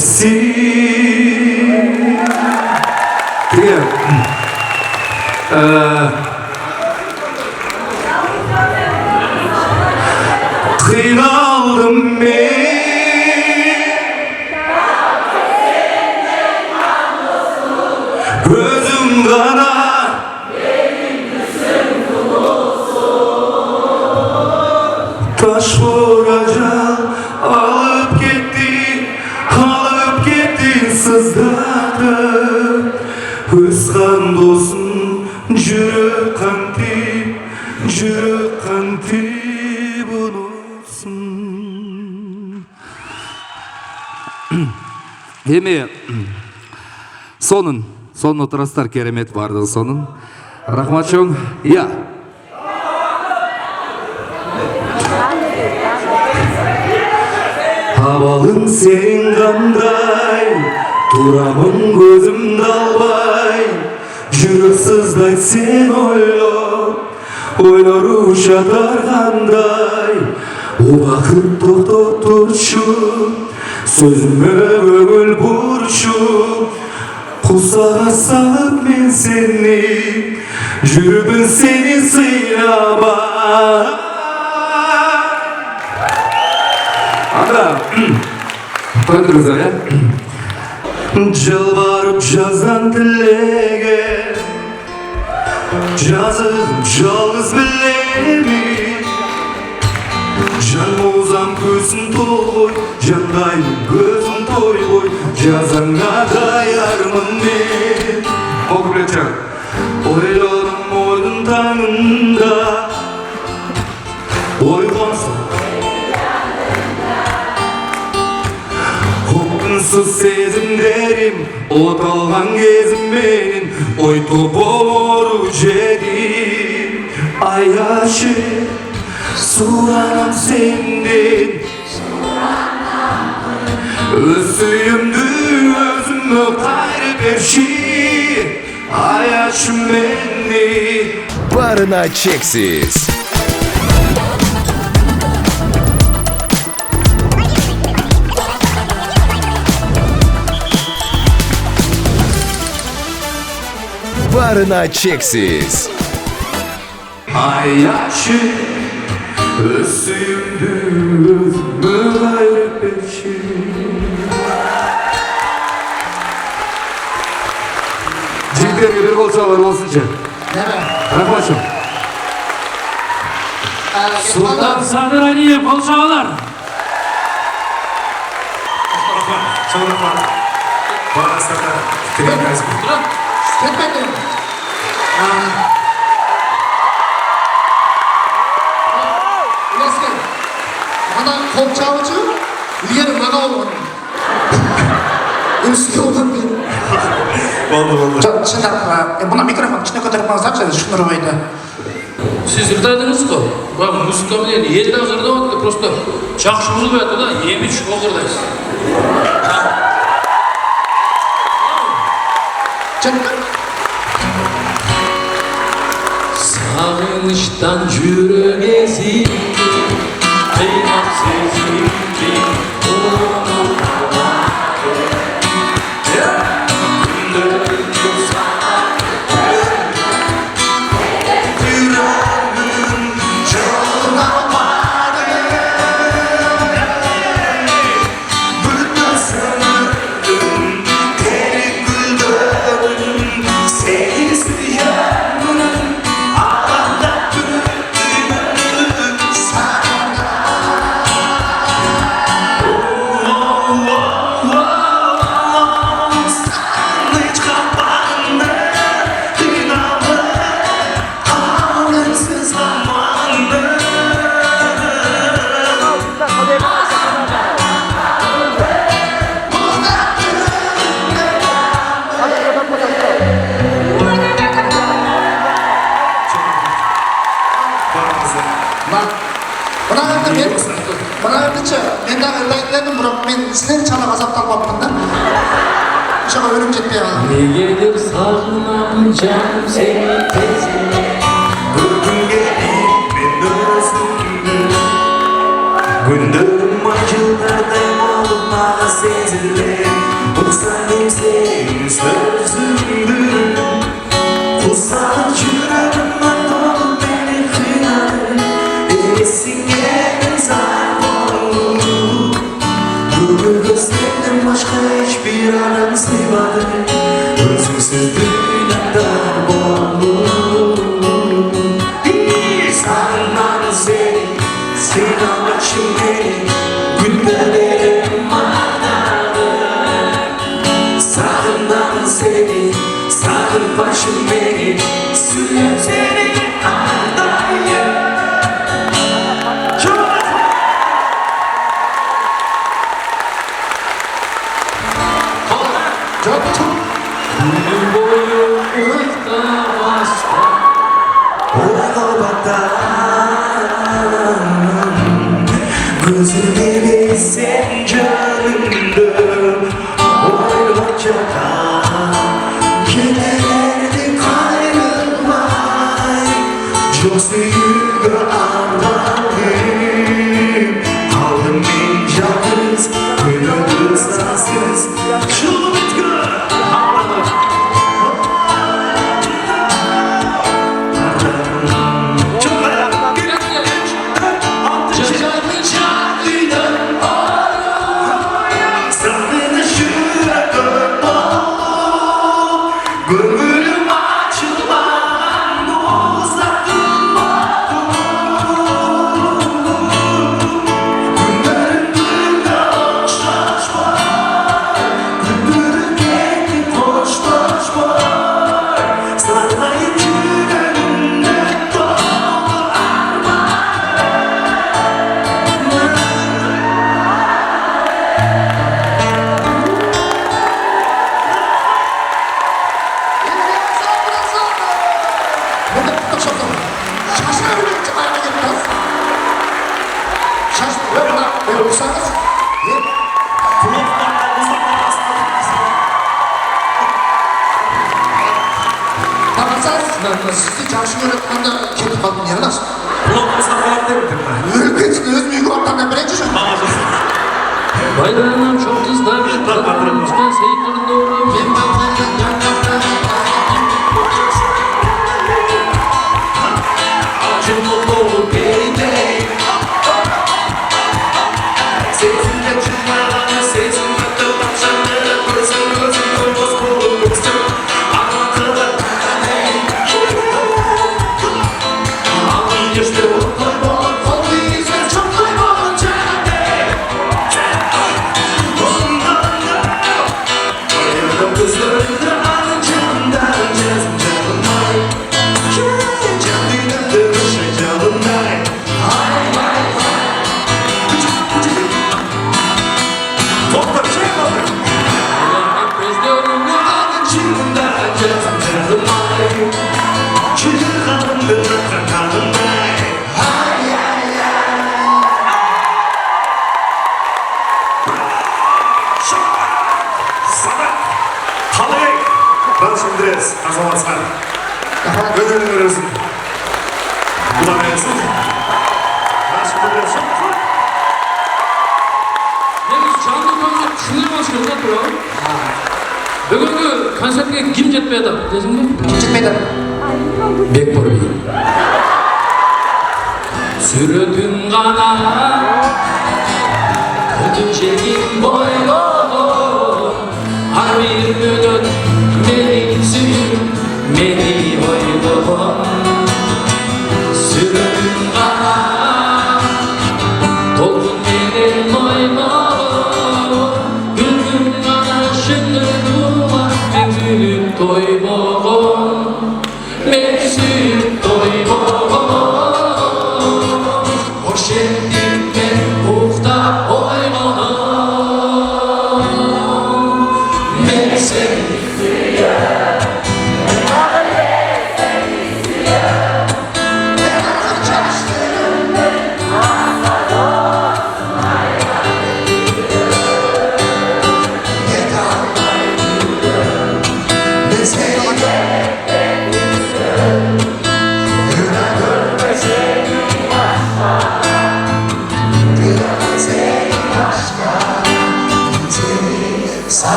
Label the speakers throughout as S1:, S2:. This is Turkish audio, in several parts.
S1: bilirsin. Kıyaldım ben. Gözüm kana. Taş vuracak, alıp gitti sızladı. Hıskan dostum, jürü kanti bulursun. Эми сонун отурасыздар, керемет барды сонун. Рахмат чоң. Я. Абалың сен қандай, турамын көзімді албай, жүрек сыздай сен ойлар ушатар қандай. Уақыт тоқтап тұршы, сөзіме көңіл бұршы, құсаға салып мен сені, жүрегім сені сыйлабай. Koydunuzlar ya. Жалбарып жазған тілеге, жазып жалғыз білемін. Жан болсам көзім той, жандайым көзім той ғой, жазаңа даярмын мен. Оқып кетші. Ойладым ойдың таңында, ойғансың Sız sezimlerim, ot algan gezim benim, oy toporu jedim. Ayaşı, sulanam sendin, özüyümdü özümü gayrı berşi. Ayaşım beni
S2: Barına çeksiz. Barına çeksiz.
S1: Ayaşı, özüyümdü özümü gayrı berşi. Jigitlerge bir kol çalar olsunca. Rahmatçım.
S3: Sultan Sadır Aliyev kol çalar.
S4: Ketmedi. Ulasken. Bana kol çalıcı, ilgili bana olmadı. Üstü oldum ben.
S1: Oldu.
S4: Şundan, buna mikrofon içine götürmezlerse şunları oydu.
S3: Siz ырдадыңыз ғой. Бак музыка менен ел ырдап просто жакшы болбой атат да, эми чогуу ырдайсыз. Sağınıştan yürek ezildi, kıymak sezildi, unutmadı. Gündüz sana
S1: Yüreğim canlamadı. Bütün sınırdım, teri güldüm, sensiz yanım.
S4: Ben sizden çalak azaptalmaptım da. Şaka ölüm ciddi var.
S3: Negedir sağlam canım seni tezine.
S1: Bugün gelip ben özümde, gündüm acılardan olmağa sezilir. benim senin sözümdür. Uzak yüreğime dolu beni kıynadın. Esin yeter oldu. Bugün gözlerimden başka hiçbir adam sevmadı. Özümsüz dünyada boğuldu. Bir sarman seni, sen amaçın beni. Günlerim manadı. Sağından seni, sağın başım beni. Sürüp seni andayım.
S3: Gün boyu ıhta bastı.
S1: Gözüme bir sen canımdı. Oynaca da gelerde kayrılmay. Çok sevgi anladım. Kaldım ben yalnız, gönül ıslansız. Şu bitki anladım.
S3: Canımın şarkıyla
S1: Sahne şurada bol. Gönlüm açılan bu uzaktın günlerin duyunda boş boş var. Gündürü kendi boş boş var. Sarayın yüreğimde dolu armağan.
S4: Burada tutak şapka. Şaşırır mı? Çıkarma gitmez. Şaşırır. Ve buna böyle olsanız. Bakırsanız sizi çarşı yönetmende kendi kalbini yerler. Ülküç büyük ortamda birinci şu.
S3: bayramım çok kızlar. Lütfen seyirlerin doğru.
S1: Acımı dolu baby. Sesinle çıkmalarını, sesinle tıpakşanları. Gözüm olmaz bulunmuşsun. Anlatılar bana. Ağın işte o kaybolur. Oldu izler çok kaybolur cennet. Ondan da bayıldım gözlerinde anacığımdan canım ay. Kendine dönüşeceğim ay. Topla bir şey yapalım.
S3: Özlüyorum ya.
S1: Anacığımdan canım ay. Çığırganımdır kanım ay. Sana halayı başındırız azamazsan. Ödülünü verirsin. Bulamıyorsun. Başındırıyorsun.
S3: Biz canlı konser şunday başlıyoruz da turalım. Bugünkü konsertge kim jetmedi desingmi?
S4: Gitmedi.
S3: Bek Borbi. Sürdün gana Ödünçeğin boylu Har bir müddet beni suyum Beni oydu Sürdün gana Dolgun benim boylu Gülgün gana şıngırdıma Mevzülüp doyboğum Mevzülüp doyboğum Hoş ettim ben ufta oymadım Ben seni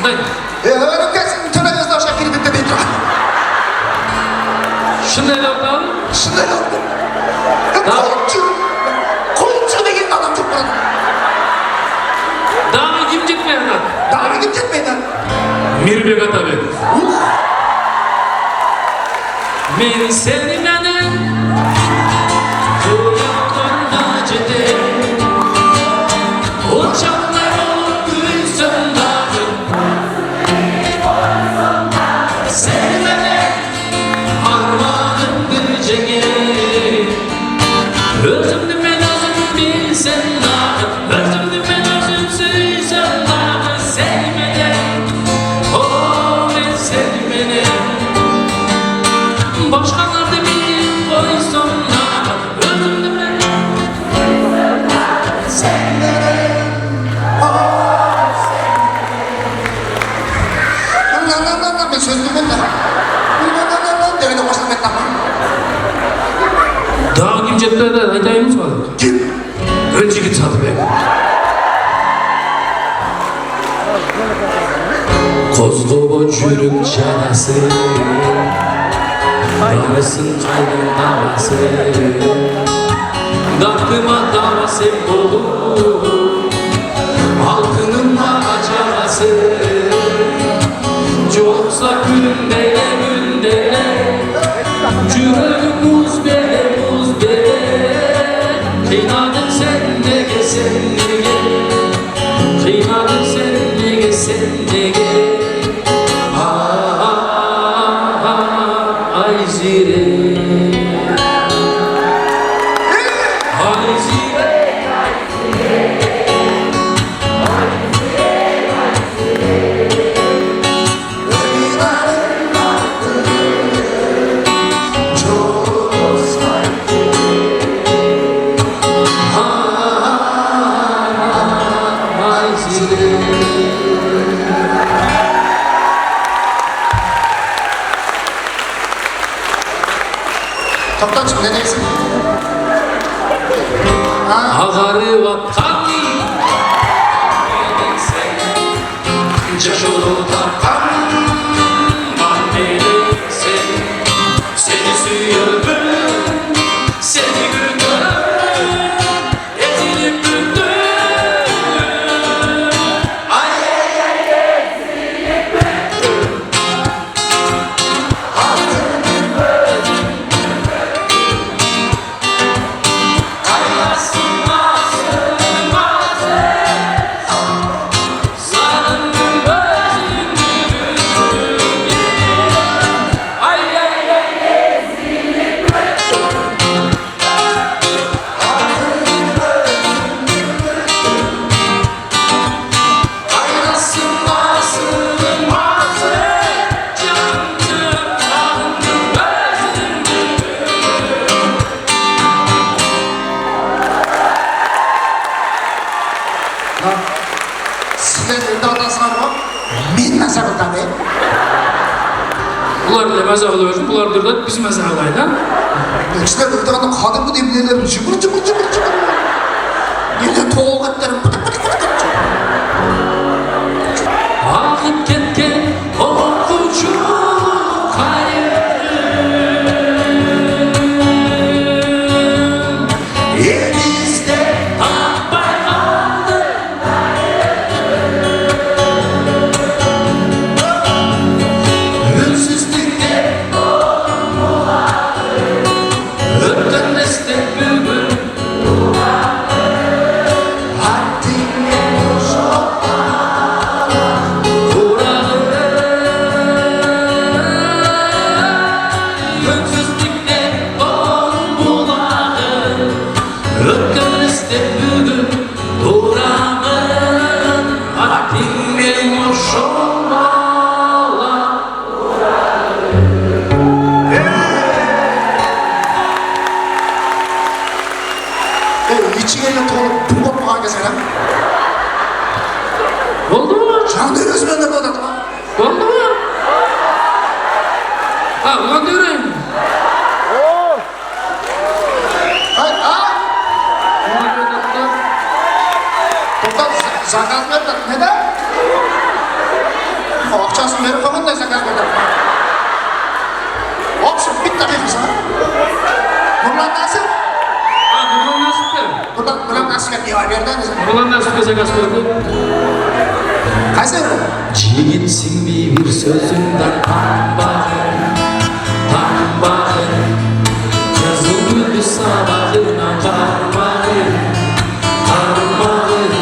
S3: Şunday.
S4: Önümdesin tünelizde aşağı girdik de değil.
S3: Şunday da bakalım.
S4: Şunday oldu. Koyuncu деген adam çok burada.
S3: Daha kim gitmeyen lan?
S4: Daha gidip gitmeyin.
S3: Mirbek Atabek. Men seni menen Kuyaklarına cede Uçaklar olup gülsün dağı Seni menen Armağanımdır cege Özümdü ben özüm bilsen dağı Özümdü ben özüm süysem dağı Seni menen Oh men seni menen Başkalar da bir koysana Özümdü ben
S4: Lan ben söz bilmem de. Lan devede başladım etmem.
S3: Daha kim ceplerden aytayımız var.
S4: Kim?
S3: Önce git Sadıbek. Kozluğu çürük çenesi Davasın kaydın davası Daktıma davası dolu Halkının acabası Yoksa gündele Cürümüz bele Kıynadın sen de gel sen de gel Kıynadın sen de gel sen de gel Ay zire Ay zire Ay zire
S4: Toptan çık ne değilsin?
S3: Ağarı vatanı Caşolu takan Mahmeli seni suyarım Seni güldürüm Ezilip büktüm Ay ezilip büktüm Ayasın asın Sanırım özüm Ay ay ay ezilip Ayasın asın Canım sanırım özüm
S4: Sizler evde adasına bak. Men nasabıdan be.
S3: Bunlar bile mezah oluyorsun, bunlar da biz mezah olaydı ha?
S4: Sizler evde adamın kadın demlerim. Cıbır. Yerden toğul etlerim. Bıdık.
S3: Akıp ketken okucu kayın Elimizde tabbay aldı Hırsızlıkta Öpten destek bülbül Haddine
S4: İçine toğulup bulmak mı sen ha?
S3: Oldu mu?
S4: Can dönüyorsun ben de bu adamı.
S3: Oldu mu? Ha ulan diyorum.
S4: Hayır, Toptan zakat vermedin. Neden? Akçasını verip koyun zakaz verdim. Option bitti kız ha. Nurlan nasıl?
S3: Nurlan Nasip'te.
S4: Nurlan nasıl diye var verdiniz.
S3: Nurlan Nasip'te zakaz verdi.
S4: Kaysa verin?
S3: Yigitsin bir sözünden tanbağın, tanbağın. Yazın gülü sabahına parmağın, parmağın.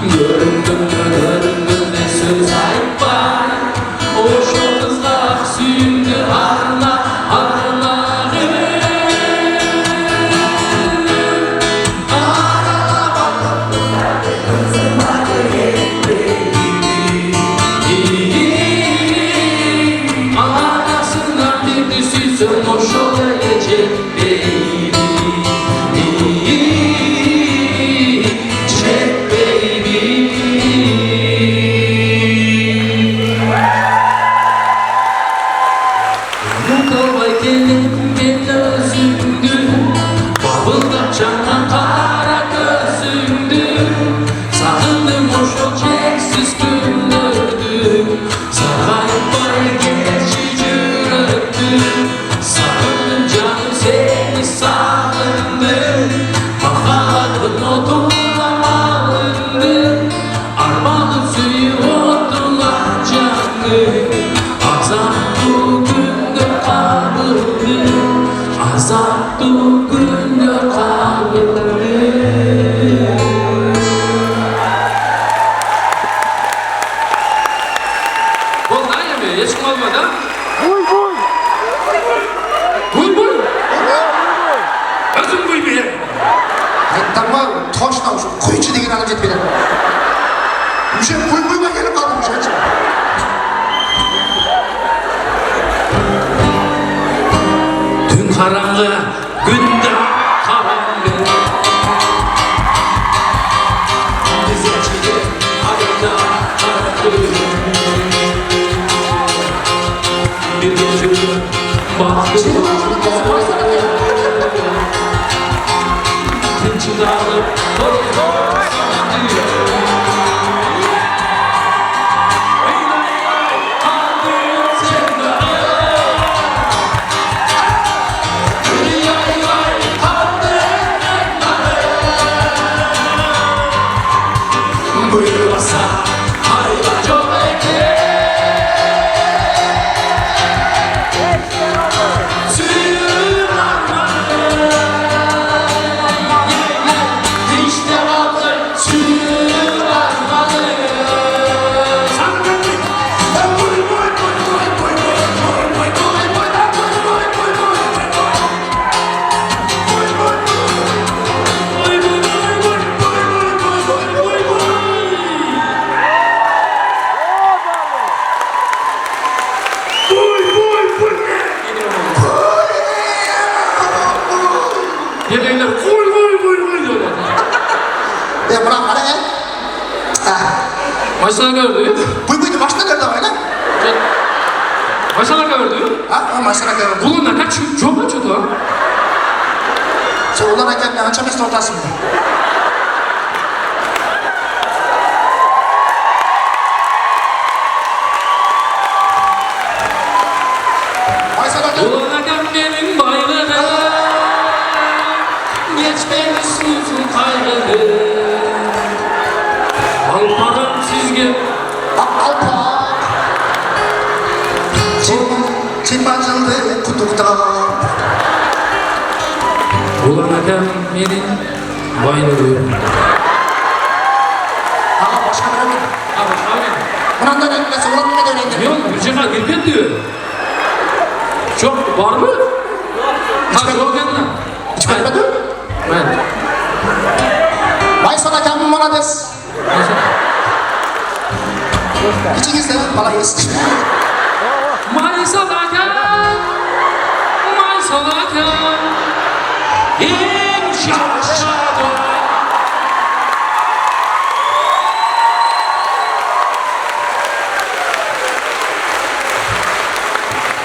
S3: Göründün ne söz ayıp var. O şu kızlar sündü arna, arnaları. Anasından bir düşüsün hoş olacak baby. Jack baby. Mutluğa gelin gel özündü. Babıldak candan kara gözündü. Sağındım hoş olacaksız günlerdü. Sarayıp var geçici öptü. Sağındım canım seni sağındım. Baharatın odunlamalındı. Armalı suyu odunlar canım. Azap bugünde kalırdı. Azap bugünde kalırdı. Vallahi yemeğe hiç kalmadan. Buy buy. Buy buy. Özüm buy bir.
S4: Tamam, toşla şu kuyucu degen alıp jetmeden. Müşe kuyma gelip kaldı müşe.
S3: Dün karanlığı, günde karanlığı. Bize çiğdi, adeta karanlığı. Bir gece baktım, tinçi dağılıp, korkuyor sandı. Buyurmasa hayvan çok eke. Suyun armanı. İşte vardır suyun armanı. Yemeğler koy diyorlar.
S4: Bırak bana ya.
S3: Başına gördü.
S4: Buydu başta nerede öyle?
S3: Başına gördü.
S4: Ha, maşına gördüm.
S3: Bunun ne kaç çok açıldı ha?
S4: Sen ondan hakem ne açamaz ortasında.
S3: Ulan benim bayrağım, geçmedi susuz kaygılı. Alparım sizge.
S4: Alpa. Çırpacıldı kutupta.
S3: Ulan benim bayrağım.
S4: Aa başka bir öyle.
S3: Abi abi.
S4: Bundan da öğrenmesi, ulan da öğrenmesi.
S3: Yok Gülcehan Gülken diyor. Çok var mı? Ha çok yanına.
S4: Hiç görmedin?
S3: Ben.
S4: Vay sana kendin bana des. İçinizde bana yes.
S3: May salakan, may salakan, en şaşa.